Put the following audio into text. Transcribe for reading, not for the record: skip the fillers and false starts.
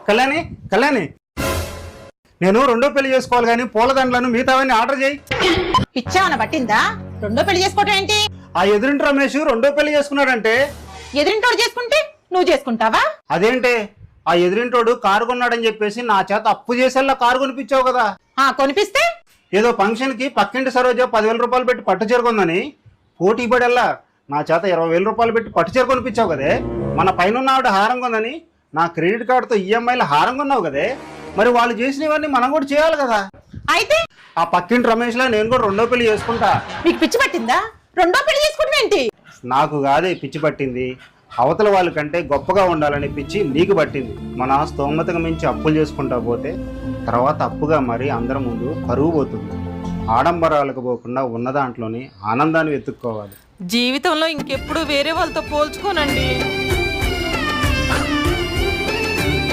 కళ్యాణి కళ్యాణి నేను రెండో పెళ్లి చేసుకోవాలి కానీ పూలదండలను మిగతావన్నీ ఆర్డర్ చేయి. పిచ్చావన పట్టిందా? రెండో పెళ్లి చేసుకోవటం ఏంటి? ఆ ఎదురింటి రమేష్ రెండో పెళ్లి చేసుకున్నాడంటే. ఎదురింటోడు చేసుకుంటే నువ్వు చేసుకుంటావా? అదేంటే ఆ ఎదురింటోడు కారు కొన్నాడని చెప్పేసి నా చేత అప్పు చేసేలా కారు కొనిపించావు కదా. కొనిపిస్తే ఏదో ఫంక్షన్ కి పక్కింటి సరోజ 10,000 రూపాయలు పెట్టి పట్టు చీర కొందని పోటీ పడేలా నా చేత 20,000 రూపాయలు పెట్టి పట్టు చీర కొనిపించావు కదే. మన పైన ఆవిడ హారం కొందని నా క్రెడిట్ కార్డుతో ఈఎంఐలో హారం కొన్నావు కదే. మరి వాళ్ళు చేసినవన్నీ మనం కూడా చేయాలి కదా. అయితే ఆ పక్కింటి రమేష్ లా నేను కూడా రెండో పెళ్లి చేసుకుంటా. మీకు పిచ్చి పట్టిందా? రెండో పెళ్లి చేసుకోవటం ఏంటి? నాకు కాదే పిచ్చి పట్టింది, అవతల వాళ్ళ కంటే గొప్పగా ఉండాలని పిచ్చి నీకు పట్టింది. మన స్తోమతకు మించి అప్పులు చేసుకుంటా పోతే తర్వాత అప్పుగా మరి అందరి ముందు పరువు పోతుంది. ఆడంబరాలకు పోకుండా ఉన్న దాంట్లోని ఆనందాన్ని వెతుక్కోవాలి. జీవితంలో ఇంకెప్పుడు వేరే వాళ్ళతో పోల్చుకోనండి.